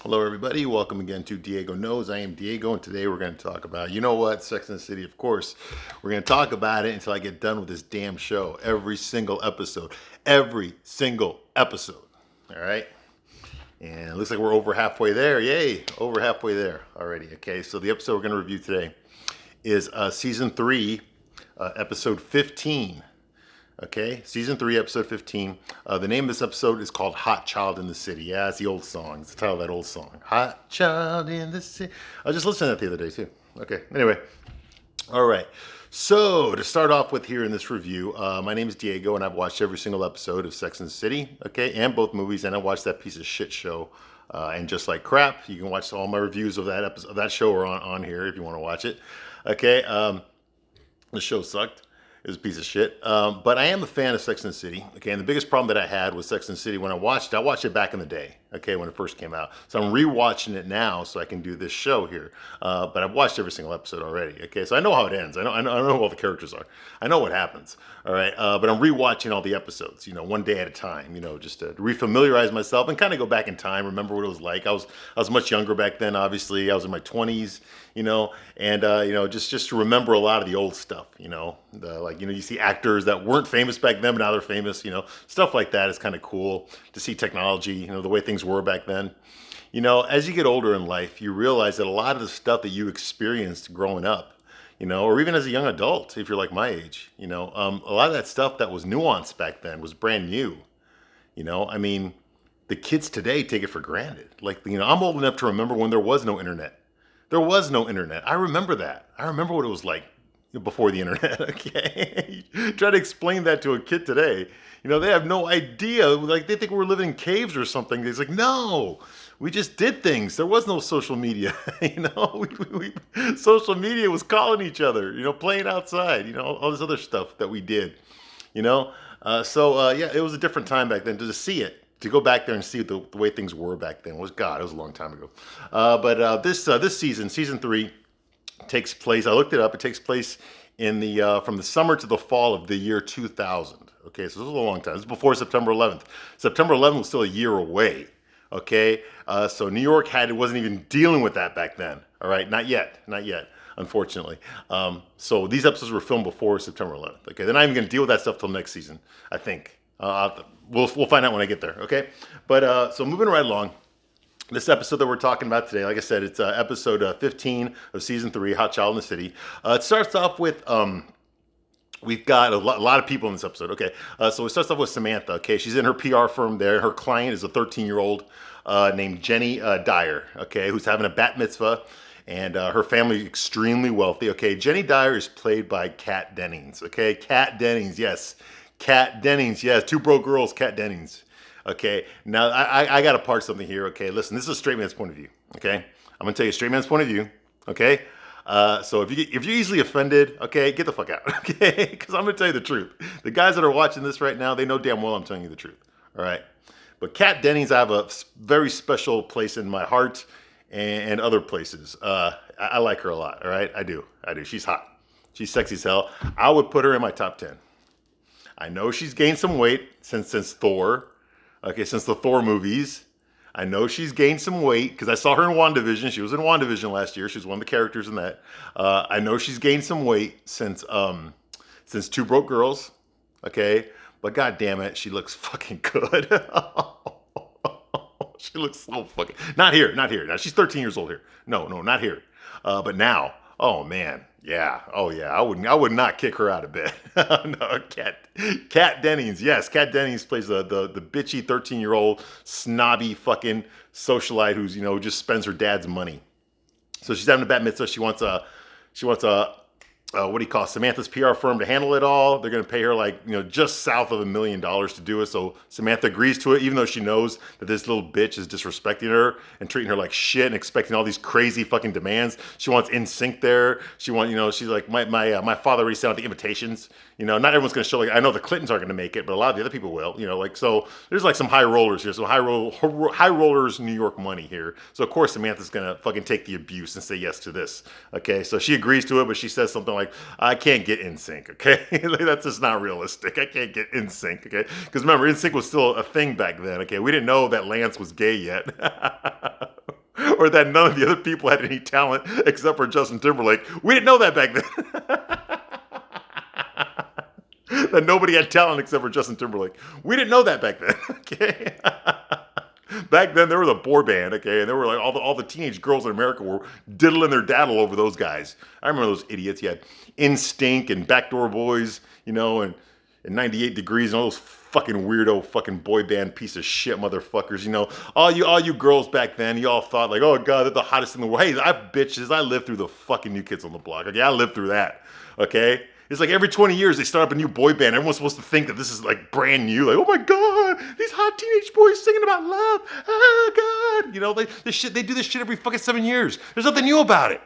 Hello, everybody. Welcome again to Diego Knows. I am Diego, and today we're going to talk about, you know what, Sex and the City, of course. We're going to talk about it until I get done with this damn show. Every single episode. Every single episode. All right? And it looks like we're over halfway there. Yay! Over halfway there already. Okay, so the episode we're going to review today is Season 3, Episode 15. Okay, Season 3, Episode 15. The name of this episode is called Hot Child in the City. Yeah, it's the old song. It's the title of that old song. Hot Child in the City. I was just listening to that the other day, too. Okay, anyway. All right. So, to start off with here in this review, my name is Diego, and I've watched every single episode of Sex and the City, okay, and both movies, and I watched that piece of shit show, and Just Like Crap. You can watch all my reviews of that episode, of that show are on here if you want to watch it. Okay, the show sucked. It was a piece of shit. But I am a fan of Sex and the City. Okay, and the biggest problem that I had with Sex and the City when I watched it back in the day. Okay, when it first came out. So I'm rewatching it now so I can do this show here. But I've watched every single episode already. Okay, so I know how it ends. I know who all the characters are. I know what happens. All right, but I'm rewatching all the episodes. You know, one day at a time. You know, just to refamiliarize myself and kind of go back in time, remember what it was like. I was much younger back then. Obviously, I was in my 20s. You know, and just to remember a lot of the old stuff. You know, you see actors that weren't famous back then, but now they're famous. You know, stuff like that is kind of cool to see technology. You know, the way things were back then. You know, as you get older in life, you realize that a lot of the stuff that you experienced growing up, you know, or even as a young adult, if you're like my age, you know, a lot of that stuff that was nuanced back then was brand new. You know, I mean, the kids today take it for granted. Like, you know, I'm old enough to remember when there was no internet. There was no internet. I remember that. I remember what it was like before the internet. Okay, try to explain that to a kid today. You know, they have no idea. Like, they think we're living in caves or something. It's like, no, we just did things. There was no social media. You know, social media was calling each other. You know, playing outside. You know, all this other stuff that we did. You know, yeah, it was a different time back then. To see it, to go back there and see the way things were back then was, God, it was a long time ago. But this season, Season 3, takes place. I looked it up. It takes place in the from the summer to the fall of the year 2000. Okay, so this was a long time. This is before September 11th. September 11th was still a year away. Okay, so New York wasn't even dealing with that back then. All right, not yet, unfortunately. So these episodes were filmed before September 11th. Okay, they're not even going to deal with that stuff till next season, I think. We'll find out when I get there. Okay, but so moving right along. This episode that we're talking about today, like I said, it's episode 15 of Season 3, Hot Child in the City. It starts off with, we've got a lot of people in this episode. Okay, so it starts off with Samantha. Okay, she's in her PR firm there. Her client is a 13-year-old named Jenny Dyer, okay, who's having a bat mitzvah. And her family is extremely wealthy. Okay, Jenny Dyer is played by Kat Dennings. Okay, Kat Dennings, yes. Kat Dennings, yes. Two broke girls, Kat Dennings. Okay, now I got to park something here. Okay, listen, this is a straight man's point of view. Okay, I'm gonna tell you a straight man's point of view. Okay, so if you're easily offended, okay, get the fuck out. Okay, because I'm gonna tell you the truth. The guys that are watching this right now, they know damn well I'm telling you the truth. All right, but Kat Dennings, I have a very special place in my heart and other places. I like her a lot. All right, I do. She's hot. She's sexy as hell. I would put her in my top 10. I know she's gained some weight since Thor. Okay, since the Thor movies. I know she's gained some weight because I saw her in WandaVision. She was in WandaVision last year. She was one of the characters in that. I know she's gained some weight since Two Broke Girls. Okay, but god damn it, she looks fucking good. She looks so fucking. Not here. Now she's 13 years old here. No, not here. But now, oh man, yeah, oh yeah, I would not kick her out of bed. No, Kat Dennings, yes, Kat Dennings plays the bitchy 13-year-old snobby fucking socialite who's, you know, just spends her dad's money. So she's having a bat mitzvah. She wants a what do you call it, Samantha's PR firm to handle it all. They're going to pay her like, you know, just south of $1 million to do it. So Samantha agrees to it, even though she knows that this little bitch is disrespecting her and treating her like shit and expecting all these crazy fucking demands. She wants NSYNC there. She wants, you know, she's like, my father already sent out the invitations. You know, not everyone's going to show, like, I know the Clintons aren't going to make it, but a lot of the other people will, you know, like, so there's like some high rollers here. So high rollers New York money here. So of course Samantha's going to fucking take the abuse and say yes to this. Okay. So she agrees to it, but she says something like, I can't get NSYNC. Okay. Like, that's just not realistic. I can't get NSYNC. Okay. Because remember, NSYNC was still a thing back then. Okay. We didn't know that Lance was gay yet. or that none of the other people had any talent except for Justin Timberlake. We didn't know that back then. That nobody had talent except for Justin Timberlake. We didn't know that back then, okay? Back then, there was a boy band, okay, and there were like all the teenage girls in America were diddling their daddle over those guys. I remember those idiots. You had NSYNC and Backdoor Boys, you know, and 98 Degrees and all those fucking weirdo fucking boy band piece of shit motherfuckers. You know, all you girls back then, you all thought like, oh god, they're the hottest in the world. Hey, I lived through the fucking New Kids on the Block. Okay, I lived through that. Okay. It's like every 20 years they start up a new boy band. Everyone's supposed to think that this is like brand new. Like, oh my god, these hot teenage boys singing about love. Oh god, you know they do this shit every fucking 7 years. There's nothing new about it.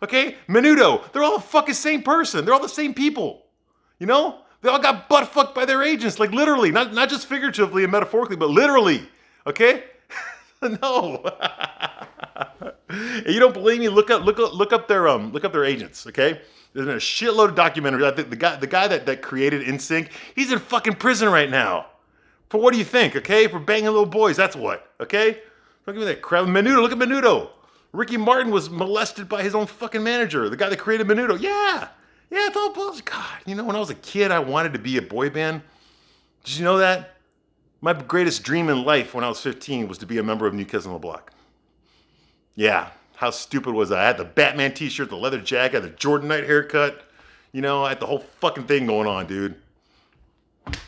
Okay, Menudo, they're all the fucking same person. They're all the same people. You know, they all got butt fucked by their agents, like literally, not just figuratively and metaphorically, but literally. Okay, no. You don't believe me? Look up their agents. Okay. There's been a shitload of documentaries. I think the guy that created NSYNC, he's in fucking prison right now. For what do you think, okay? For banging little boys, that's what, okay? Don't give me that crap. Menudo, look at Menudo. Ricky Martin was molested by his own fucking manager, the guy that created Menudo. Yeah, it's all bullshit. God, you know, when I was a kid, I wanted to be a boy band. Did you know that? My greatest dream in life when I was 15 was to be a member of New Kids on the Block. Yeah. How stupid was I? I had the Batman t-shirt, the leather jacket, the Jordan Knight haircut. You know, I had the whole fucking thing going on, dude.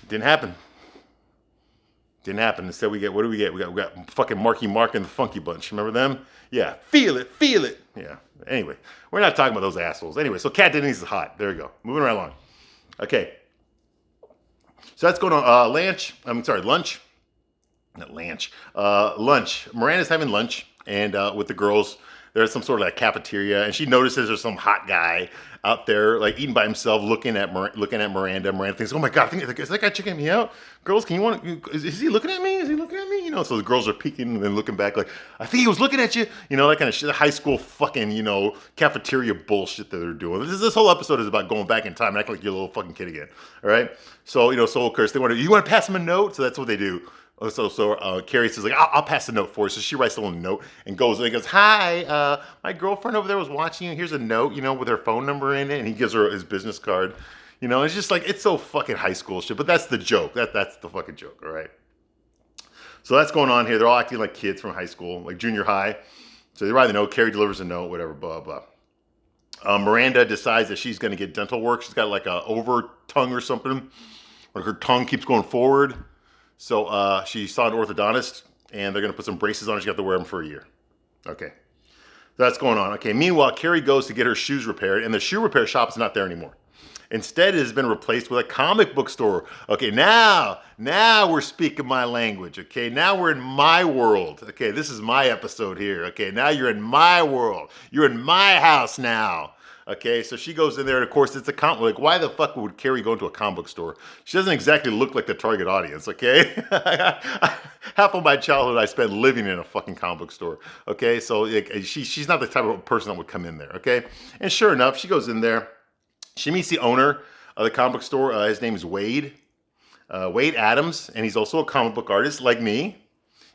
Didn't happen. Instead, what do we get? We got fucking Marky Mark and the Funky Bunch. Remember them? Yeah, feel it. Yeah. Anyway, we're not talking about those assholes. Anyway, so Kat Dennings is hot. There we go. Moving right along. Okay. So that's going on. Lunch. Not lunch. Lunch. Miranda's having lunch and with the girls. There's some sort of like cafeteria, and she notices there's some hot guy out there, like eating by himself, looking at Miranda. Miranda thinks, "Oh my god, is that guy checking me out? Girls, is he looking at me? Is he looking at me? You know?" So the girls are peeking and then looking back, like, "I think he was looking at you." You know, that kind of shit, high school fucking, you know, cafeteria bullshit that they're doing. This whole episode is about going back in time and acting like you're a little fucking kid again. All right. So you know, so of course you want to pass him a note. So that's what they do. So Carrie says, like, I'll pass the note for you. So she writes a little note and goes, "Hi, my girlfriend over there was watching you. Here's a note, you know, with her phone number in it." And he gives her his business card. You know, it's just like, it's so fucking high school shit. But that's the joke. That's the fucking joke, all right? So that's going on here. They're all acting like kids from high school, like junior high. So they write the note. Carrie delivers a note, whatever, blah, blah. Miranda decides that she's going to get dental work. She's got like a over tongue or something. Like her tongue keeps going forward. So she saw an orthodontist, and they're going to put some braces on her. She's got to wear them for a year. Okay. So that's going on. Okay. Meanwhile, Carrie goes to get her shoes repaired, and the shoe repair shop is not there anymore. Instead, it has been replaced with a comic book store. Okay, now we're speaking my language. Okay, now we're in my world. Okay, this is my episode here. Okay, now you're in my world. You're in my house now. Okay, so she goes in there, and of course, it's a comic. Like, why the fuck would Carrie go into a comic book store? She doesn't exactly look like the target audience, okay? Half of my childhood I spent living in a fucking comic book store, okay? So like, she's not the type of person that would come in there, okay? And sure enough, she goes in there. She meets the owner of the comic book store. His name is Wade. Wade Adams, and he's also a comic book artist like me.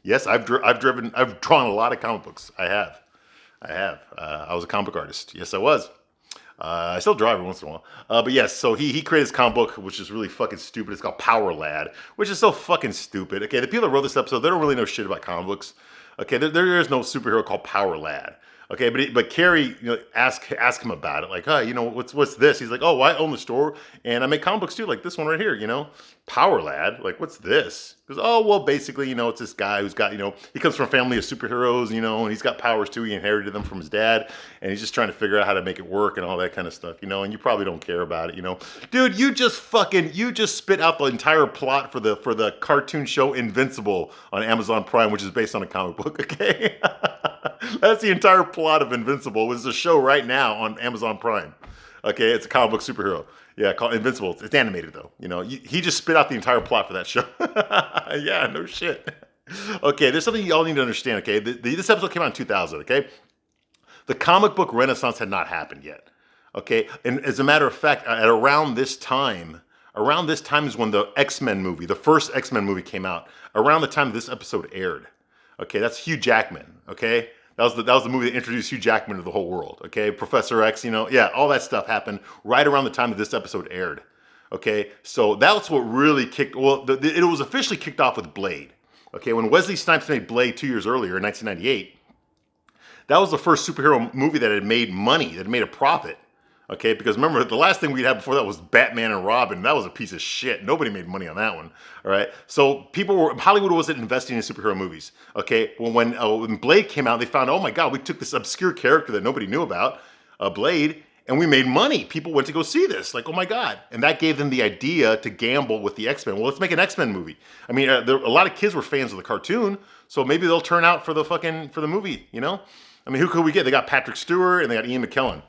Yes, I've drawn a lot of comic books. I have. I was a comic book artist. Yes, I was. I still draw every once in a while. But yes, so he created this comic book, which is really fucking stupid. It's called Power Lad, which is so fucking stupid. Okay, the people that wrote this episode, they don't really know shit about comic books. Okay, there is no superhero called Power Lad. Okay, but Carrie, you know, ask him about it. Like, hey, you know, what's this? He's like, oh, well, I own the store and I make comic books too, like this one right here. You know, Power Lad. Like, what's this? Because, oh, well, basically, you know, it's this guy who's got, you know, he comes from a family of superheroes, you know, and he's got powers too. He inherited them from his dad, and he's just trying to figure out how to make it work and all that kind of stuff, you know. And you probably don't care about it, you know, dude. You just spit out the entire plot for the cartoon show Invincible on Amazon Prime, which is based on a comic book. Okay. That's the entire plot of Invincible. It's a show right now on Amazon Prime. Okay, it's a comic book superhero. Yeah, called Invincible. It's animated though. You know, he just spit out the entire plot for that show. Yeah, no shit. Okay, there's something y'all need to understand. Okay, this episode came out in 2000. Okay, the comic book renaissance had not happened yet. Okay, and as a matter of fact, at around this time is when the X-Men movie, the first X-Men movie came out. Around the time this episode aired. Okay, that's Hugh Jackman. Okay. That was the movie that introduced Hugh Jackman to the whole world. Okay, Professor X, yeah, all that stuff happened right around the time that this episode aired. Okay, so that's what really kicked. Well, it was officially kicked off with Blade. Okay, when Wesley Snipes made Blade 2 years earlier in 1998, that was the first superhero movie that had made money, that had made a profit. Okay, because remember, the last thing we'd had before that was Batman and Robin. That was a piece of shit. Nobody made money on that one. All right, so Hollywood wasn't investing in superhero movies. Okay, well, when Blade came out, they found, oh my God, we took this obscure character that nobody knew about, Blade, and we made money. People went to go see this, like, oh my God. And that gave them the idea to gamble with the X-Men. Well, let's make an X-Men movie. I mean, a lot of kids were fans of the cartoon, so maybe they'll turn out for the movie, I mean, who could we get? They got Patrick Stewart and they got Ian McKellen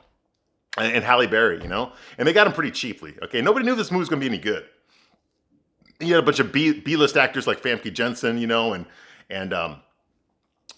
and Halle Berry, and they got them pretty cheaply. Okay, nobody knew this movie was going to be any good. You had a bunch of B-list actors like Famke Jensen, and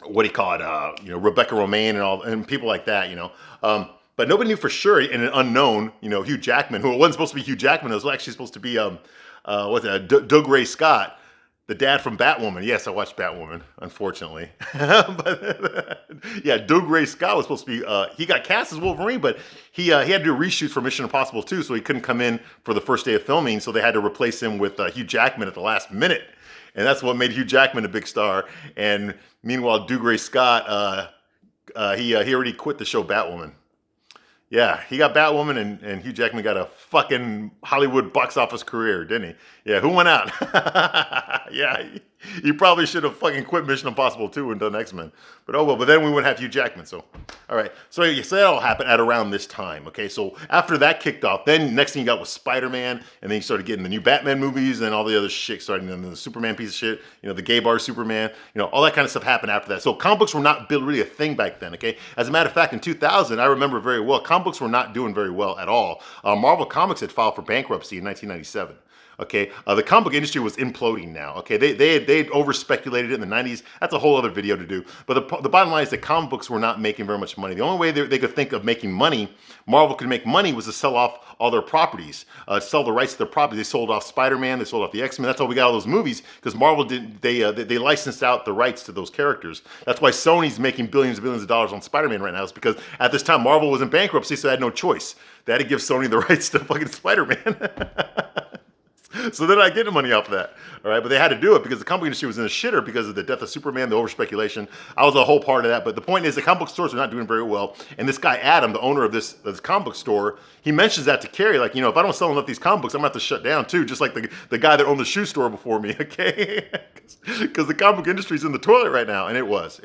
what do you call it? Rebecca Romaine and people like that, but nobody knew for sure. And an unknown, Hugh Jackman, who it wasn't supposed to be Hugh Jackman, it was actually supposed to be Doug Ray Scott, the dad from Batwoman. Yes, I watched Batwoman, unfortunately. But yeah, Doug Ray Scott was supposed to be, he got cast as Wolverine, but he had to do reshoots for Mission Impossible 2, so he couldn't come in for the first day of filming, so they had to replace him with Hugh Jackman at the last minute. And that's what made Hugh Jackman a big star. And meanwhile, Doug Ray Scott, he already quit the show Batwoman. Yeah, he got Batwoman, and Hugh Jackman got a fucking Hollywood box office career, didn't he? Yeah, who went out? Yeah, he probably should have fucking quit Mission Impossible 2 and done X-Men. But oh well, but then we wouldn't have Hugh Jackman, so. All right, so that all happened at around this time, okay? So after that kicked off, then next thing you got was Spider-Man, and then you started getting the new Batman movies and all the other shit starting, and the Superman piece of shit, the gay bar Superman, all that kind of stuff happened after that. So comic books were not really a thing back then, okay? As a matter of fact, in 2000, I remember very well, comic books were not doing very well at all. Marvel Comics had filed for bankruptcy in 1997. Okay, the comic book industry was imploding now. Okay, they had over speculated it in the 90s. That's a whole other video to do. But the bottom line is that comic books were not making very much money. The only way they could think of making money, Marvel could make money, was to sell off all their properties, sell the rights to their properties. They sold off Spider-Man, they sold off the X-Men. That's how we got all those movies, because Marvel didn't. They licensed out the rights to those characters. That's why Sony's making billions and billions of dollars on Spider-Man right now. Is because at this time Marvel was in bankruptcy, so they had no choice. They had to give Sony the rights to fucking Spider-Man. So they're not getting money off of that, all right? But they had to do it because the comic industry was in a shitter because of the death of Superman, the over-speculation. I was a whole part of that. But the point is the comic book stores are not doing very well. And this guy, Adam, the owner of this comic book store, he mentions that to Carrie, like, if I don't sell enough of these comic books, I'm going to have to shut down too, just like the guy that owned the shoe store before me, okay? Because the comic book industry is in the toilet right now. And it was.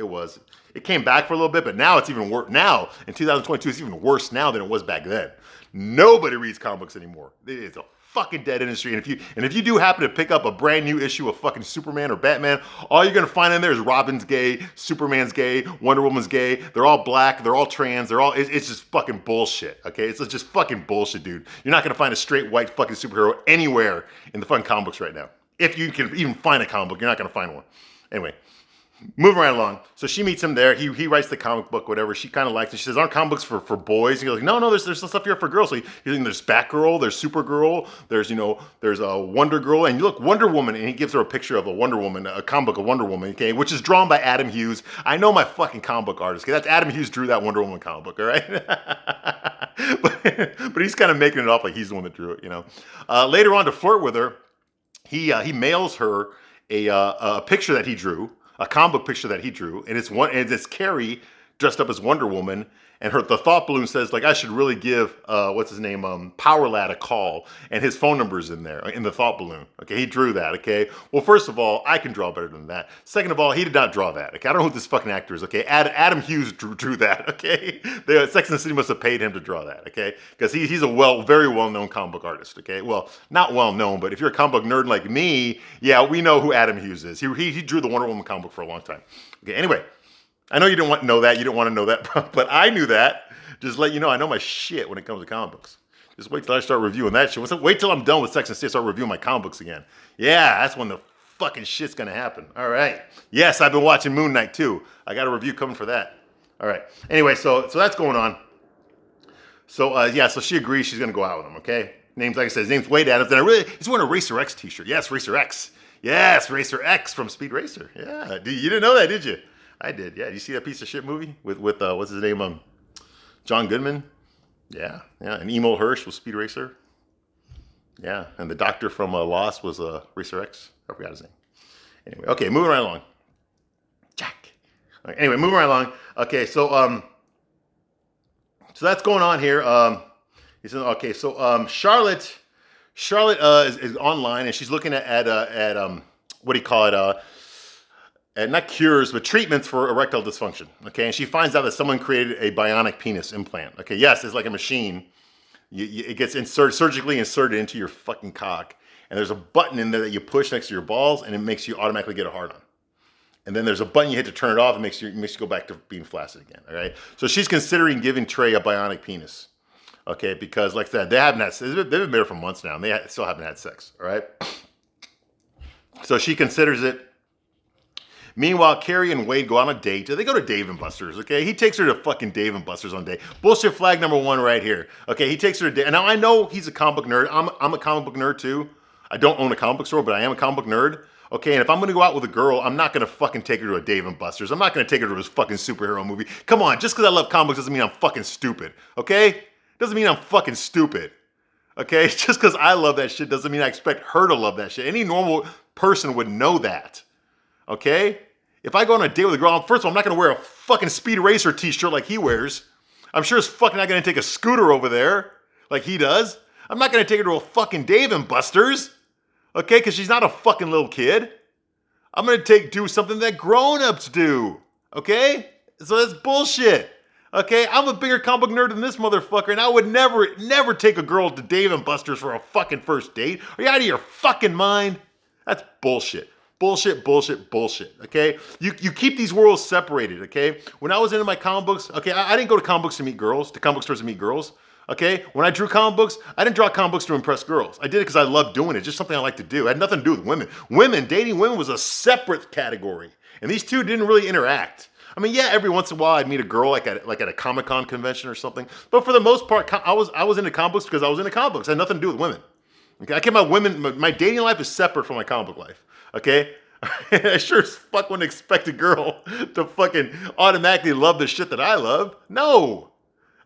It came back for a little bit, but now it's even worse. Now, in 2022, it's even worse now than it was back then. Nobody reads comic books anymore. It's a fucking dead industry. And if you do happen to pick up a brand new issue of fucking Superman or Batman, all you're gonna find in there is Robin's gay, Superman's gay, Wonder Woman's gay. They're all black, they're all trans, it's just fucking bullshit. Okay, it's just fucking bullshit, dude. You're not gonna find a straight white fucking superhero anywhere in the fucking comic books right now. If you can even find a comic book, you're not gonna find one. Anyway. Moving right along. So she meets him there. He writes the comic book, whatever. She kind of likes it. She says, aren't comic books for boys? And he's like, no, there's stuff here for girls. So there's Batgirl, there's Supergirl, there's a Wonder Girl. And you look, Wonder Woman, and he gives her a picture of a Wonder Woman, a comic book of Wonder Woman, okay, which is drawn by Adam Hughes. I know my fucking comic book artist, okay? That's Adam Hughes drew that Wonder Woman comic book, all right? but he's kind of making it off like he's the one that drew it, Later on, to flirt with her, he mails her a picture that he drew, a comic book picture that he drew, and it's Carrie dressed up as Wonder Woman, and the thought balloon says, like, I should really give what's his name, Power Lad a call, and his phone number's in there in the thought balloon. Okay, he drew that. Okay, well, first of all, I can draw better than that. Second of all, he did not draw that. Okay, I don't know who this fucking actor is. Okay, Adam Hughes drew that. Okay, Sex and the City must have paid him to draw that. Okay, because he's a very well known comic book artist. Okay, well, not well known, but if you're a comic book nerd like me, yeah, we know who Adam Hughes is. He drew the Wonder Woman comic book for a long time. Okay, anyway. I know you didn't want to know that. You didn't want to know that, but I knew that. Just let you know, I know my shit when it comes to comic books. Just wait till I start reviewing that shit. Wait till I'm done with Sex and City, start reviewing my comic books again. Yeah, that's when the fucking shit's gonna happen. All right. Yes, I've been watching Moon Knight too. I got a review coming for that. All right. Anyway, so that's going on. So yeah, so she agrees she's gonna go out with him. Okay. Name's, like I said, his name's Wade Adams, and he's wearing a Racer X t-shirt. Yes, Racer X. Yes, Racer X from Speed Racer. Yeah. You didn't know that, did you? I did. Yeah. Did you see that piece of shit movie with what's his name? John Goodman. Yeah. Yeah. And Emil Hirsch was Speed Racer. Yeah. And the doctor from Lost was Racer X. I forgot his name. Anyway. Okay. Moving right along. Jack. Okay, anyway, moving right along. Okay. So that's going on here. He said, okay. So Charlotte is online and she's looking at what do you call it? And not cures, but treatments for erectile dysfunction. Okay, and she finds out that someone created a bionic penis implant. Okay, yes, it's like a machine. It gets surgically inserted into your fucking cock, and there's a button in there that you push next to your balls, and it makes you automatically get a hard on. And then there's a button you hit to turn it off, and makes you go back to being flaccid again. All right. So she's considering giving Trey a bionic penis. Okay, because like I said, they've been married for months now, and they still haven't had sex. All right. So she considers it. Meanwhile, Carrie and Wade go on a date. They go to Dave & Buster's, okay? He takes her to fucking Dave & Buster's on a date. Bullshit flag number 1 right here. Okay, he takes her to date. And now I know he's a comic book nerd. I'm a comic book nerd too. I don't own a comic book store, but I am a comic book nerd. Okay, and if I'm gonna go out with a girl, I'm not gonna fucking take her to a Dave & Buster's. I'm not gonna take her to his fucking superhero movie. Come on, just because I love comics doesn't mean I'm fucking stupid, okay? Doesn't mean I'm fucking stupid, okay? Just because I love that shit doesn't mean I expect her to love that shit. Any normal person would know that, okay? If I go on a date with a girl, first of all, I'm not going to wear a fucking Speed Racer t-shirt like he wears. I'm sure as fucking not going to take a scooter over there like he does. I'm not going to take her to a fucking Dave & Buster's, okay, because she's not a fucking little kid. I'm going to do something that grown-ups do, okay? So that's bullshit, okay? I'm a bigger comic book nerd than this motherfucker, and I would never take a girl to Dave & Buster's for a fucking first date. Are you out of your fucking mind? That's bullshit. Bullshit, bullshit, bullshit, okay? You keep these worlds separated, okay? When I was into my comic books, okay, I didn't go to comic books to meet girls, to comic book stores to meet girls, okay? When I drew comic books, I didn't draw comic books to impress girls. I did it because I loved doing it, just something I like to do. It had nothing to do with women. Dating women was a separate category, and these two didn't really interact. I mean, yeah, every once in a while I'd meet a girl like at a Comic-Con convention or something, but for the most part, I was into comic books because I was into comic books. It had nothing to do with women, okay? I kept my dating life is separate from my comic book life, okay? I sure as fuck wouldn't expect a girl to fucking automatically love the shit that I love. No.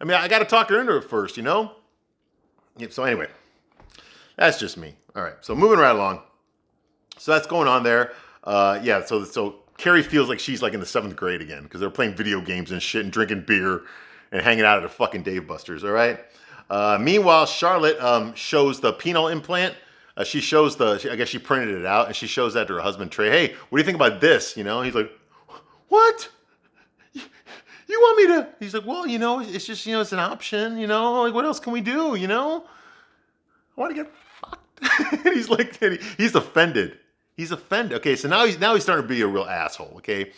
I mean, I got to talk her into it first, you know? Yep, so anyway, that's just me. All right, so moving right along. So that's going on there. Yeah, so Carrie feels like she's like in the 7th grade again because they're playing video games and shit and drinking beer and hanging out at a fucking Dave Buster's, all right? Meanwhile, Charlotte shows the penile implant. She shows I guess she printed it out, and she shows that to her husband, Trey. Hey, what do you think about this? You know, he's like, what? You want me to? He's like, well, you know, it's just, you know, it's an option, you know, like what else can we do, you know? I want to get fucked. He's like, he's offended. He's offended. Okay, so now he's starting to be a real asshole, okay?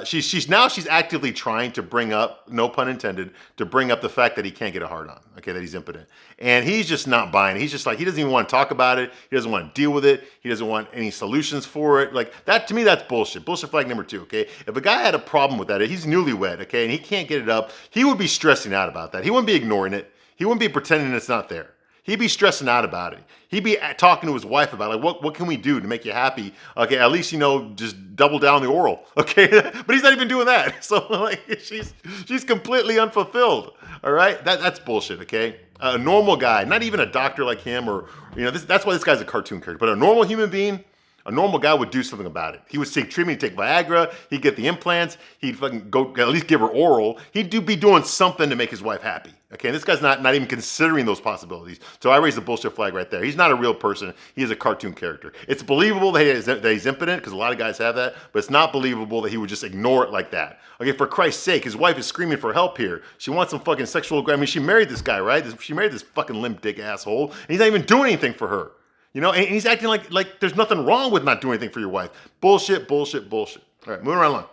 She's actively trying to bring up, no pun intended, to bring up the fact that he can't get a hard on, okay, that he's impotent. And he's just not buying it. He's just like, he doesn't even want to talk about it. He doesn't want to deal with it. He doesn't want any solutions for it. Like that, to me, that's bullshit. Bullshit flag number 2, okay? If a guy had a problem with that, he's newlywed, okay, and he can't get it up, he would be stressing out about that. He wouldn't be ignoring it. He wouldn't be pretending it's not there. He'd be stressing out about it. He'd be talking to his wife about like, what can we do to make you happy? Okay, at least, you know, just double down the oral. Okay, but he's not even doing that. So like, she's completely unfulfilled. All right, that's bullshit. Okay, a normal guy, not even a doctor like him, or you know, that's why this guy's a cartoon character. But a normal human being, a normal guy would do something about it. He would take treatment, he'd take Viagra, he'd get the implants, he'd fucking go at least give her oral. He'd be doing something to make his wife happy. Okay, and this guy's not even considering those possibilities. So I raise the bullshit flag right there. He's not a real person. He is a cartoon character. It's believable that he's impotent, because a lot of guys have that, but it's not believable that he would just ignore it like that. Okay, for Christ's sake, his wife is screaming for help here. She wants some fucking sexual, I mean, she married this guy, right? She married this fucking limp dick asshole, and he's not even doing anything for her. You know, and he's acting like there's nothing wrong with not doing anything for your wife. Bullshit, bullshit, bullshit. All right, moving right along.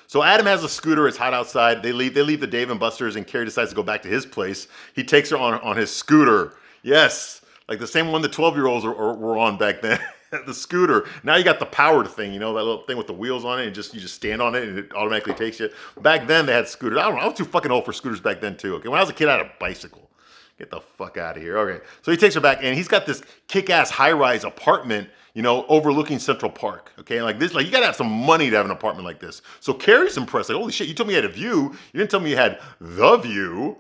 So Adam has a scooter. It's hot outside. They leave the Dave & Buster's, and Carrie decides to go back to his place. He takes her on his scooter. Yes, like the same one the 12-year-olds were on back then. The scooter. Now you got the powered thing, you know, that little thing with the wheels on it, and you just stand on it and it automatically takes you. Back then they had scooters. I was too fucking old for scooters back then too. Okay, when I was a kid I had a bicycle. Get the fuck out of here. Okay. So he takes her back and he's got this kick-ass high-rise apartment, overlooking Central Park. Okay. Like this, like you gotta have some money to have an apartment like this. So Carrie's impressed. Like, holy shit, you told me you had a view. You didn't tell me you had the view.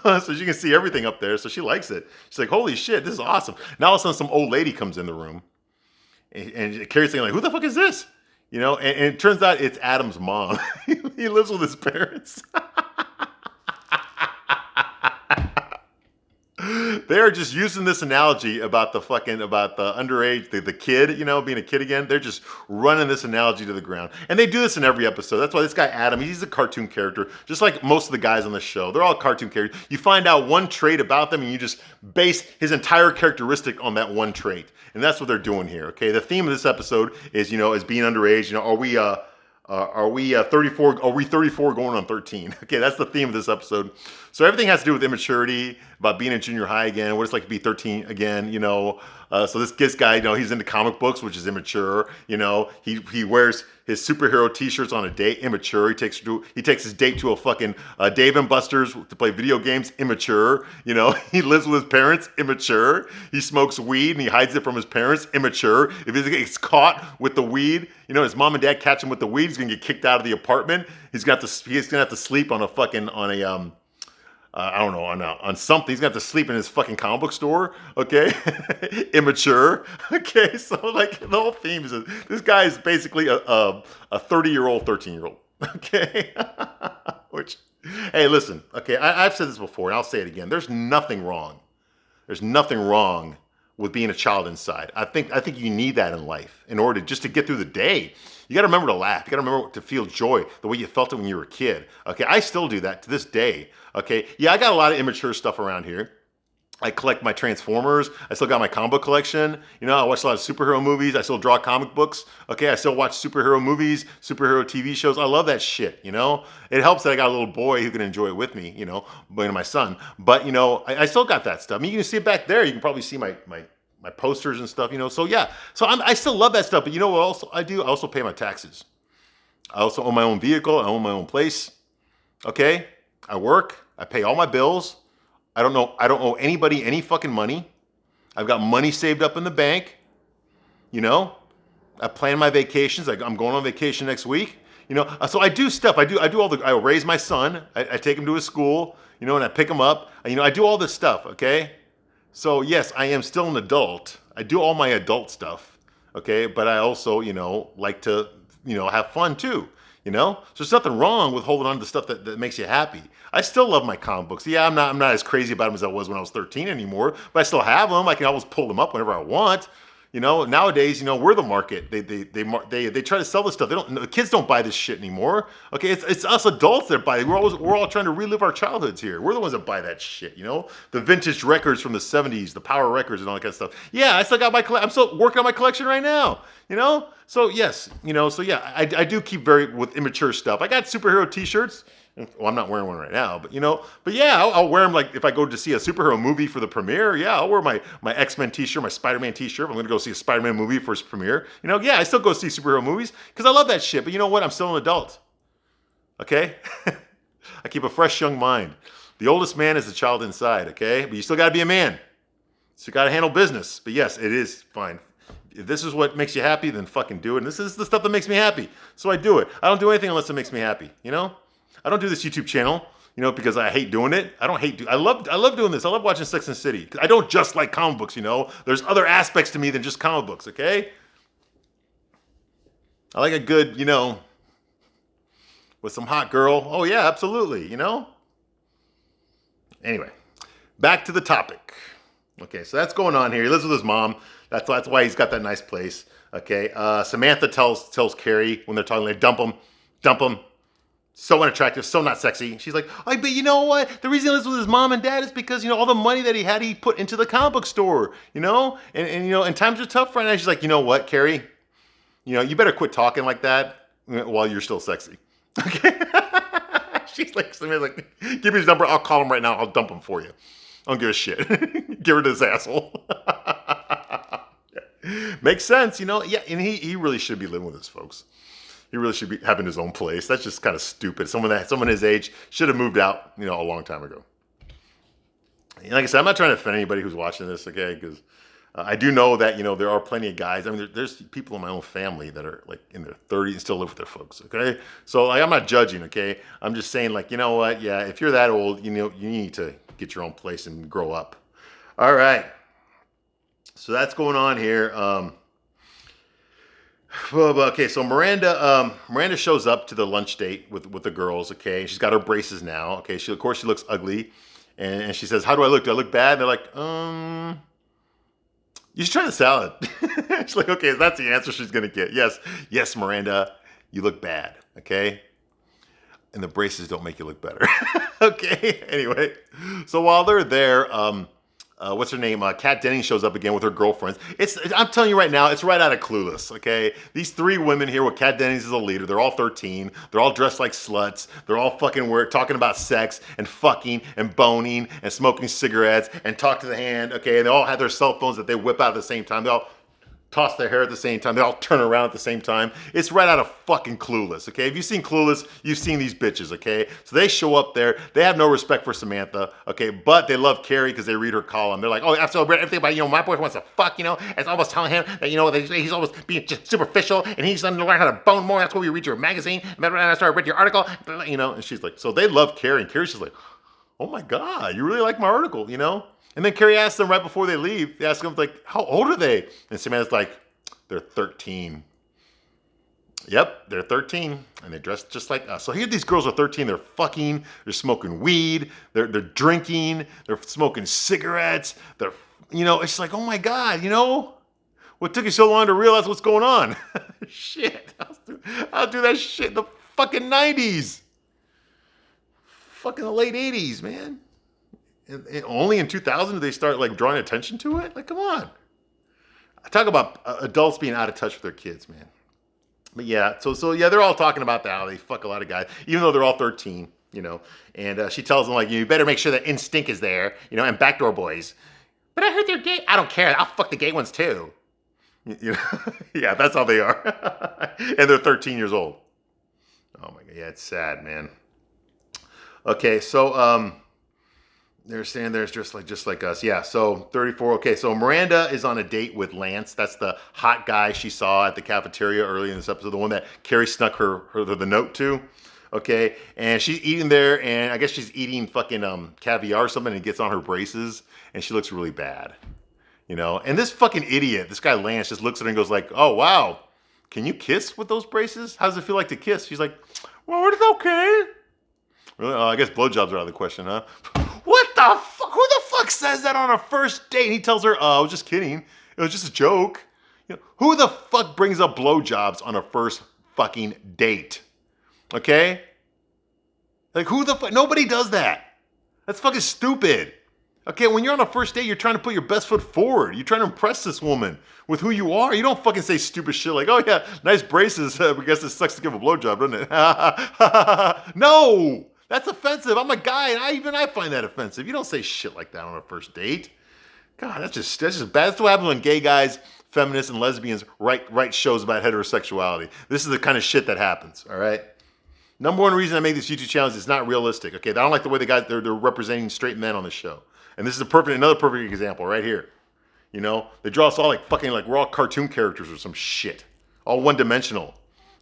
So she can see everything up there. So she likes it. She's like, holy shit, this is awesome. Now all of a sudden some old lady comes in the room and Carrie's saying like, who the fuck is this? And it turns out it's Adam's mom. He lives with his parents. They're just using this analogy about the underage, the kid, being a kid again. They're just running this analogy to the ground. And they do this in every episode. That's why this guy, Adam, he's a cartoon character, just like most of the guys on the show. They're all cartoon characters. You find out one trait about them and you just base his entire characteristic on that one trait. And that's what they're doing here, okay? The theme of this episode is, is being underage. Are we 34? Are we 34 going on 13? Okay, that's the theme of this episode. So everything has to do with immaturity, about being in junior high again, what it's like to be 13 again. So this guy, he's into comic books, which is immature. He wears his superhero T-shirts on a date, immature. He takes his date to a fucking Dave and Buster's to play video games, immature. He lives with his parents, immature. He smokes weed and he hides it from his parents, immature. If he gets caught with the weed, his mom and dad catch him with the weed, he's gonna get kicked out of the apartment. He's gonna have to sleep on on something. He's gonna have to sleep in his fucking comic book store. Okay, immature. Okay, so like the whole theme is this guy is basically a 30-year-old, 13-year-old. Okay, which, hey, listen. Okay, I've said this before, and I'll say it again. There's nothing wrong. There's nothing wrong with being a child inside. I think you need that in life in order just to get through the day. You got to remember to laugh. You got to remember to feel joy the way you felt it when you were a kid. Okay, I still do that to this day. Okay, yeah, I got a lot of immature stuff around here. I collect my Transformers. I still got my comic book collection. I watch a lot of superhero movies. I still draw comic books. Okay, I still watch superhero movies, superhero TV shows. I love that shit. It helps that I got a little boy who can enjoy it with me. My son. But I still got that stuff. I mean, you can see it back there. You can probably see my posters and stuff. So yeah. So I still love that stuff. But you know what else I do? I also pay my taxes. I also own my own vehicle. I own my own place. Okay, I work. I pay all my bills. I don't owe anybody any fucking money. I've got money saved up in the bank. I plan my vacations. I'm going on vacation next week. So I do stuff. I raise my son. I take him to his school, and I pick him up. I do all this stuff, okay? So yes, I am still an adult. I do all my adult stuff, okay? But I also, like to, have fun too. So there's nothing wrong with holding on to stuff that makes you happy. I still love my comic books. Yeah, I'm not as crazy about them as I was when I was 13 anymore, but I still have them. I can always pull them up whenever I want. Nowadays, we're the market. They try to sell this stuff. The kids don't buy this shit anymore. Okay, it's us adults that buy it. We're all trying to relive our childhoods here. We're the ones that buy that shit. The vintage records from the 70s, the power records and all that kind of stuff. Yeah, I still got I'm still working on my collection right now. So yes, so yeah, I do keep with immature stuff. I got superhero T-shirts. Well, I'm not wearing one right now, but yeah, I'll wear them like if I go to see a superhero movie for the premiere. Yeah, I'll wear my X-Men T-shirt, my Spider-Man T-shirt. If I'm going to go see a Spider-Man movie for its premiere. Yeah, I still go see superhero movies because I love that shit. But you know what? I'm still an adult. Okay, I keep a fresh young mind. The oldest man is the child inside. Okay, but you still got to be a man. So you got to handle business. But yes, it is fine. If this is what makes you happy, then fucking do it. And this is the stuff that makes me happy, so I do it. I don't do anything unless it makes me happy. I don't do this YouTube channel, because I hate doing it. I love doing this. I love watching Sex and the City. I don't just like comic books, There's other aspects to me than just comic books, okay? I like a good, with some hot girl. Oh yeah, absolutely, Anyway, back to the topic. Okay, so that's going on here. He lives with his mom. That's why he's got that nice place. Okay, Samantha tells Carrie when they're talking, like, dump him. So unattractive, so not sexy. She's like, oh, but you know what? The reason he lives with his mom and dad is because, all the money that he put into the comic book store, and times are tough right now. She's like, you know what, Carrie? You better quit talking like that while you're still sexy. Okay? She's like, give me his number. I'll call him right now. I'll dump him for you. I don't give a shit. Get rid of this asshole. Makes sense, Yeah, and he really should be living with his folks. He really should be having his own place. That's just kind of stupid. Someone his age should have moved out, a long time ago. like I said, I'm not trying to offend anybody who's watching this, okay? Because I do know that, there are plenty of guys. I mean, there's people in my own family that are like in their 30s and still live with their folks, okay? So like, I'm not judging, okay? I'm just saying, like, you know what? Yeah, if you're that old, you need to get your own place and grow up. All right. So that's going on here. Okay, so Miranda shows up to the lunch date with the girls. Okay, she's got her braces now. Okay, of course she looks ugly, and she says, "How do I look? Do I look bad?" And they're like, you should try the salad." She's like, "Okay, that's the answer she's gonna get. Yes, Miranda, you look bad." Okay, and the braces don't make you look better. Okay, anyway, so while they're there, what's her name? Kat Dennings shows up again with her girlfriends. I'm telling you right now, it's right out of Clueless, okay? These three women here with Kat Dennings as a leader, they're all 13. They're all dressed like sluts. They're all fucking weird, talking about sex and fucking and boning and smoking cigarettes and talk to the hand, okay? And they all have their cell phones that they whip out at the same time. They all toss their hair at the same time. They all turn around at the same time. It's right out of fucking Clueless, okay? If you've seen Clueless, you've seen these bitches, okay? So they show up there. They have no respect for Samantha, okay? But they love Carrie because they read her column. They're like, "Oh, I've read everything about, my boyfriend wants to fuck, It's almost telling him that, that he's always being just superficial and he's going to learn how to bone more. That's why we read your magazine. And I started reading your article, And she's like, so they love Carrie. And Carrie's just like, "Oh my God, you really like my article, And then Carrie asks them right before they leave, they ask them, like, "How old are they?" And Samantha's like, "They're 13. Yep, they're 13, and they dress just like us. So here these girls are 13, they're fucking, they're smoking weed, they're drinking, they're smoking cigarettes, it's like, oh my God, what took you so long to realize what's going on? Shit, I'll do that shit in the fucking 90s. Fucking the late 80s, man. And only in 2000 did they start like drawing attention to it? Like, come on. I talk about adults being out of touch with their kids, man. But yeah, so yeah, they're all talking about how they fuck a lot of guys, even though they're all 13, And she tells them, like, you better make sure that instinct is there, and backdoor boys. But I heard they're gay. I don't care. I'll fuck the gay ones too. Yeah, that's how they are. And they're 13 years old. Oh my God, yeah, it's sad, man. Okay, so they're standing there just like us. Yeah, so 34. Okay, so Miranda is on a date with Lance. That's the hot guy she saw at the cafeteria early in this episode, the one that Carrie snuck her the note to. Okay, and she's eating there, and I guess she's eating fucking caviar or something, and gets on her braces, and she looks really bad. And this fucking idiot, this guy Lance, just looks at her and goes like, "Oh, wow, can you kiss with those braces? How does it feel like to kiss?" She's like, "Well, it's okay." Really? I guess blowjobs are out of the question, huh? What the fuck? Who the fuck says that on a first date? And he tells her, "Oh, I was just kidding. It was just a joke." Who the fuck brings up blowjobs on a first fucking date? Okay? Like, who the fuck? Nobody does that. That's fucking stupid. Okay, when you're on a first date, you're trying to put your best foot forward. You're trying to impress this woman with who you are. You don't fucking say stupid shit like, "Oh yeah, nice braces. I guess it sucks to give a blowjob, doesn't it?" No! That's offensive. I'm a guy, and I find that offensive. You don't say shit like that on a first date. God, that's just bad. That's what happens when gay guys, feminists, and lesbians write shows about heterosexuality. This is the kind of shit that happens, all right? Number one reason I make this YouTube channel is it's not realistic, okay? I don't like the way they're representing straight men on the show. And this is another perfect example right here. They draw us all like we're all cartoon characters or some shit. All one-dimensional.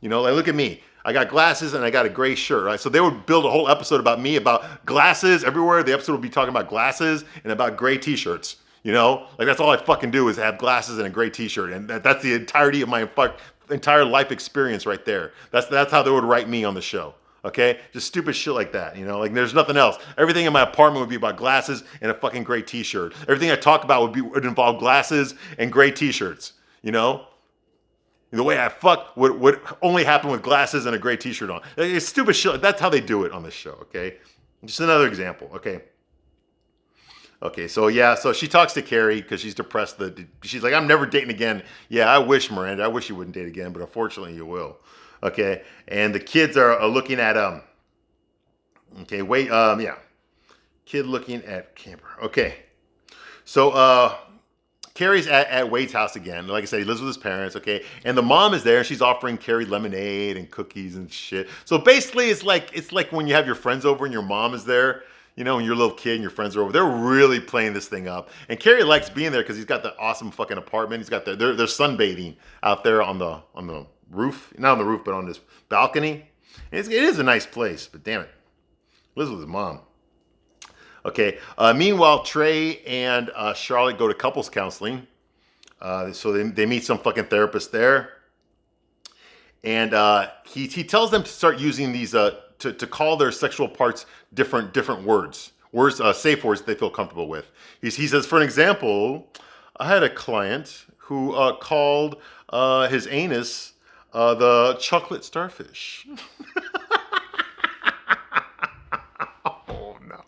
Like, look at me. I got glasses and I got a gray shirt, right? So they would build a whole episode about me, about glasses everywhere. The episode would be talking about glasses and about gray t-shirts, Like, that's all I fucking do is have glasses and a gray t-shirt. And that's the entirety of my entire life experience right there. That's how they would write me on the show, okay? Just stupid shit like that, Like, there's nothing else. Everything in my apartment would be about glasses and a fucking gray t-shirt. Everything I talk about would involve glasses and gray t-shirts, The way I fuck would only happen with glasses and a gray t-shirt on. It's stupid shit. That's how they do it on this show, okay? Just another example, okay? Okay, so yeah, so she talks to Carrie because she's depressed. She's like, "I'm never dating again." Yeah, I wish, Miranda. I wish you wouldn't date again, but unfortunately you will. Okay, and the kids are looking at, okay, wait, yeah. Kid looking at camper. Okay, so, Carrie's at Wade's house again. Like I said, he lives with his parents, okay? And the mom is there, and she's offering Carrie lemonade and cookies and shit. So basically, it's like when you have your friends over and your mom is there, You know, when you're a little kid and your friends are over, they're really playing this thing up. And Carrie likes being there because he's got the awesome fucking apartment. He's got they're sunbathing out there on the roof, not on the roof, but on this balcony. It is a nice place, but damn it, lives with his mom. Okay. Meanwhile, Trey and Charlotte go to couples counseling. So they meet some fucking therapist there, and he tells them to start using these to call their sexual parts different words, safe words they feel comfortable with. He says, for an example, I had a client who called his anus the chocolate starfish. Oh no.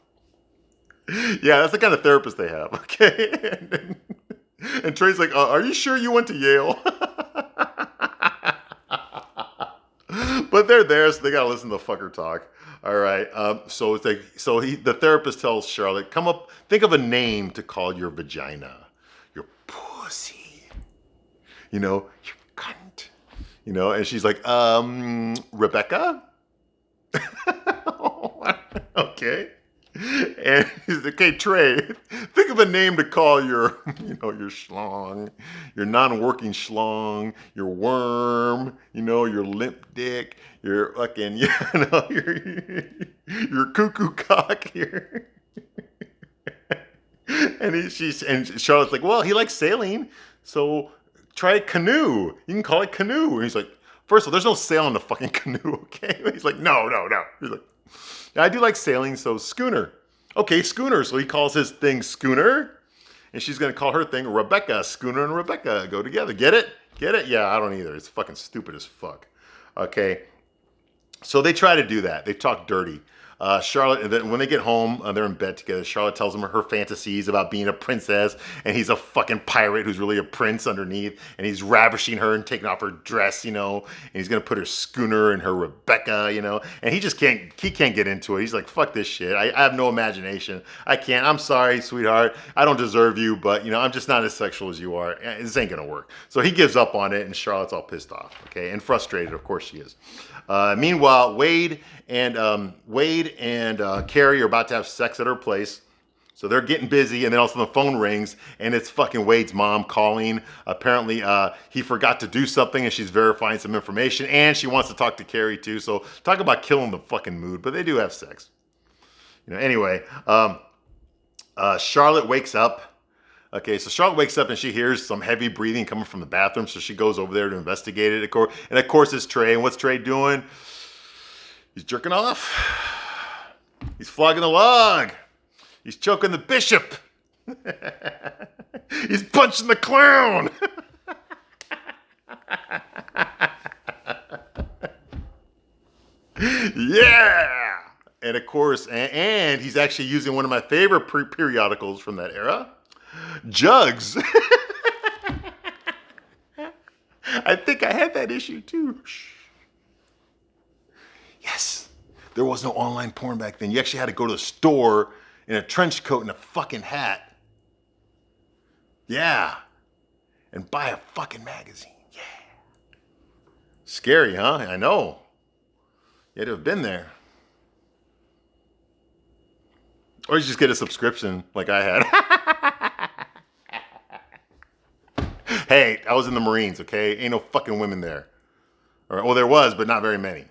Yeah, that's the kind of therapist they have. Okay. And Trey's like, are you sure you went to Yale? But they're there, so they gotta listen to the fucker talk. All right. So it's like, the therapist tells Charlotte, come up, think of a name to call your vagina, your pussy, you know, your cunt, you know. And she's like, Rebecca. Okay. And he's like, okay, Trey, think of a name to call your, your schlong, your non-working schlong, your worm, your limp dick, your fucking, your cuckoo cock here. And Charlotte's like, well, he likes sailing, so try canoe. You can call it canoe. And he's like, first of all, there's no sail in the fucking canoe, okay? He's like, no. He's like, yeah, I do like sailing, so schooner. Okay, schooner. So he calls his thing schooner, and she's going to call her thing Rebecca. Schooner and Rebecca go together. Get it? Get it? Yeah, I don't either. It's fucking stupid as fuck. Okay. So they try to do that. They talk dirty. Charlotte, and then when they get home, they're in bed together. Charlotte tells him her fantasies about being a princess, and he's a fucking pirate who's really a prince underneath, and he's ravishing her and taking off her dress, and he's gonna put her schooner and her Rebecca, and he can't get into it. He's like, fuck this shit. I have no imagination. I can't. I'm sorry, sweetheart. I don't deserve you, but I'm just not as sexual as you are. This ain't gonna work. So he gives up on it, and Charlotte's all pissed off, okay, and frustrated. Of course she is. Meanwhile, Wade and Carrie are about to have sex at her place. So they're getting busy, and then all of a sudden the phone rings, and it's fucking Wade's mom calling. Apparently, he forgot to do something, and she's verifying some information, and she wants to talk to Carrie too. So talk about killing the fucking mood, but they do have sex. Anyway, Charlotte wakes up. Okay, so Charlotte wakes up and she hears some heavy breathing coming from the bathroom, so she goes over there to investigate it. And of course, it's Trey. And what's Trey doing? He's jerking off. He's flogging the log. He's choking the bishop. He's punching the clown. Yeah. And of course, and he's actually using one of my favorite periodicals from that era. Jugs. I think I had that issue too. Yes. There was no online porn back then. You actually had to go to the store in a trench coat and a fucking hat. Yeah. And buy a fucking magazine. Yeah. Scary, huh? I know. You had to have been there. Or you just get a subscription like I had. Hey, I was in the Marines, okay? Ain't no fucking women there. All right, well, there was, but not very many.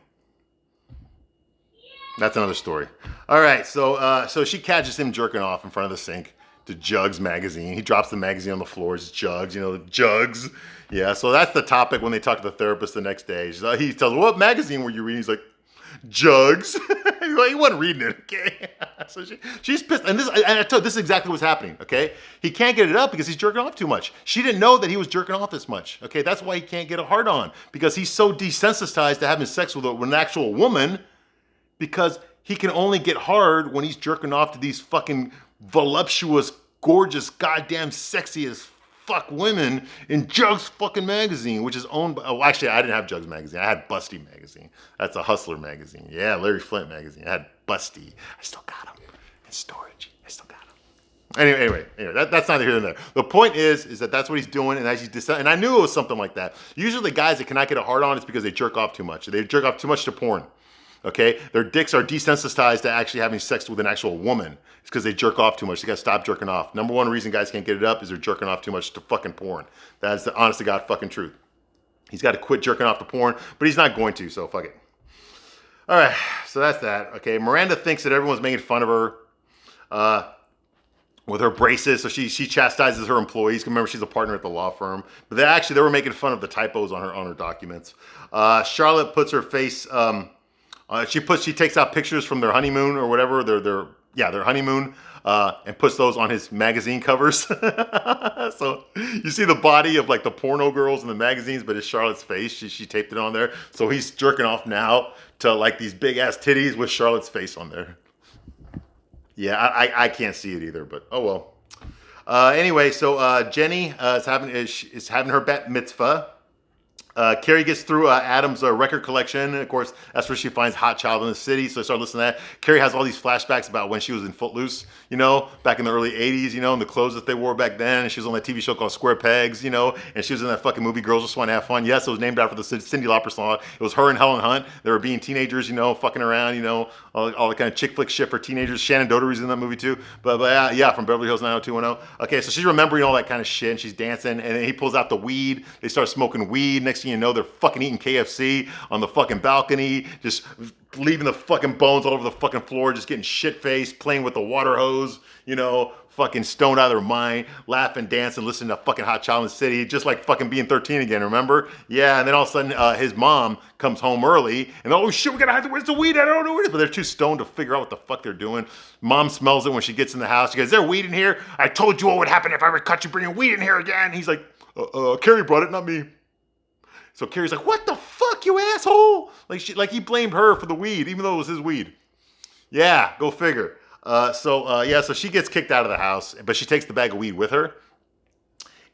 That's another story. All right, so she catches him jerking off in front of the sink to Jugs magazine. He drops the magazine on the floor. It's Jugs, Jugs. Yeah, so that's the topic when they talk to the therapist the next day. He tells her, what magazine were you reading? He's like, Jugs. He wasn't reading it, okay? So she's pissed. And I told you, this is exactly what's happening, okay? He can't get it up because he's jerking off too much. She didn't know that he was jerking off this much, okay? That's why he can't get a hard on, because he's so desensitized to having sex with an actual woman, because he can only get hard when he's jerking off to these fucking voluptuous, gorgeous, goddamn sexy as fuck women in Jugs fucking magazine, which is owned by, oh, actually, I didn't have Jugs magazine. I had Busty magazine. That's a Hustler magazine. Yeah, Larry Flint magazine. I had Busty. I still got them in storage. I still got them. Anyway, that's neither here nor there. The point is that that's what he's doing, and as he's and I knew it was something like that. Usually the guys that cannot get a hard on is because they jerk off too much. They jerk off too much to porn. Okay, their dicks are desensitized to actually having sex with an actual woman. It's because they jerk off too much. They gotta stop jerking off. Number one reason guys can't get it up is they're jerking off too much to fucking porn. That's the honest to God fucking truth. He's got to quit jerking off to porn, but he's not going to, so fuck it. All right, so that's that. Okay, Miranda thinks that everyone's making fun of her with her braces, so she chastises her employees. Remember, she's a partner at the law firm, but they were making fun of the typos on her documents. Charlotte puts her face. She takes out pictures from their honeymoon or whatever their honeymoon. And puts those on his magazine covers. So you see the body of like the porno girls in the magazines, but it's Charlotte's face. She taped it on there. So he's jerking off now to like these big ass titties with Charlotte's face on there. Yeah, I can't see it either, but oh well. Anyway, so Jenny is having her bat mitzvah. Carrie gets through Adam's record collection. Of course, that's where she finds Hot Child in the City. So I start listening to that. Carrie has all these flashbacks about when she was in Footloose, back in the early 80s, and the clothes that they wore back then. And she was on that TV show called Square Pegs, and she was in that fucking movie Girls Just Want to Have Fun. Yes, it was named after the Cyndi Lauper song. It was her and Helen Hunt. They were being teenagers, fucking around, all the kind of chick flick shit for teenagers. Shannon Doherty's in that movie too. But yeah, from Beverly Hills 90210. Okay, so she's remembering all that kind of shit, and she's dancing, and then he pulls out the weed. They start smoking weed. Next thing you know, they're fucking eating KFC on the fucking balcony, just leaving the fucking bones all over the fucking floor, just getting shit-faced, playing with the water hose, fucking stoned out of their mind, laughing, dancing, listening to fucking Hot Child in the City, just like fucking being 13 again, remember? Yeah, and then all of a sudden, his mom comes home early, and oh shit, we gotta hide, where's the weed? I don't know where it is, but they're too stoned to figure out what the fuck they're doing. Mom smells it when she gets in the house. She goes, is there weed in here? I told you what would happen if I ever caught you bringing weed in here again. He's like, Carrie brought it, not me. So Carrie's like, what the fuck, you asshole? Like he blamed her for the weed, even though it was his weed. Yeah, go figure. So she gets kicked out of the house, but she takes the bag of weed with her.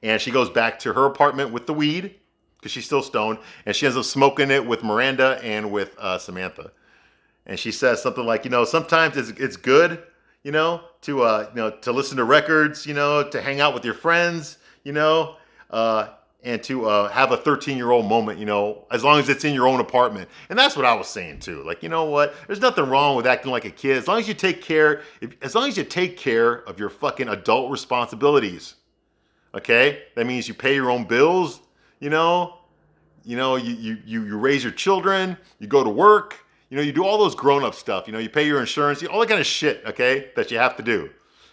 And she goes back to her apartment with the weed, because she's still stoned. And she ends up smoking it with Miranda and with Samantha. And she says something like, sometimes it's good, to listen to records, to hang out with your friends, and to have a 13-year-old moment, as long as it's in your own apartment. And that's what I was saying too. Like, you know what? There's nothing wrong with acting like a kid as long as you take care of your fucking adult responsibilities. Okay? That means you pay your own bills, you raise your children, you go to work, you do all those grown-up stuff, you pay your insurance, all that kind of shit, okay, that you have to do.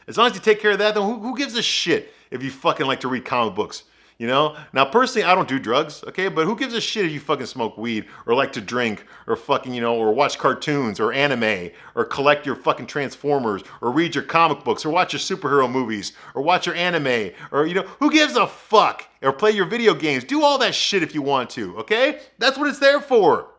As long as you take care of that, then who gives a shit if you fucking like to read comic books? Now personally, I don't do drugs, okay? But who gives a shit if you fucking smoke weed or like to drink or fucking, or watch cartoons or anime or collect your fucking Transformers or read your comic books or watch your superhero movies or watch your anime or, who gives a fuck? Or play your video games. Do all that shit if you want to, okay? That's what it's there for.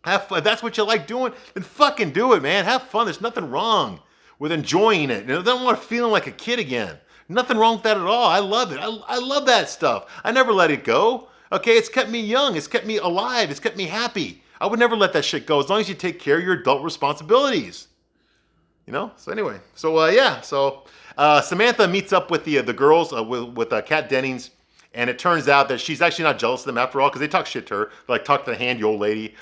Have fun. If that's what you like doing, then fucking do it, man. Have fun. There's nothing wrong with enjoying it. I don't want to feeling like a kid again. Nothing wrong with that at all. I love it. I love that stuff. I never let it go. Okay, it's kept me young. It's kept me alive. It's kept me happy. I would never let that shit go as long as you take care of your adult responsibilities. So anyway, so Samantha meets up with the girls with Kat Dennings, and it turns out that she's actually not jealous of them after all because they talk shit to her. They like talk to the handy old lady.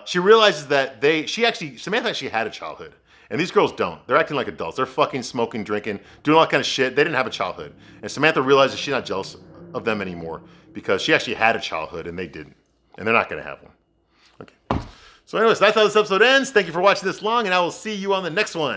She realizes that Samantha actually had a childhood. And these girls don't. They're acting like adults. They're fucking smoking, drinking, doing all that kind of shit. They didn't have a childhood. And Samantha realizes she's not jealous of them anymore because she actually had a childhood and they didn't. And they're not going to have one. Okay. So anyways, that's how this episode ends. Thank you for watching this long, and I will see you on the next one.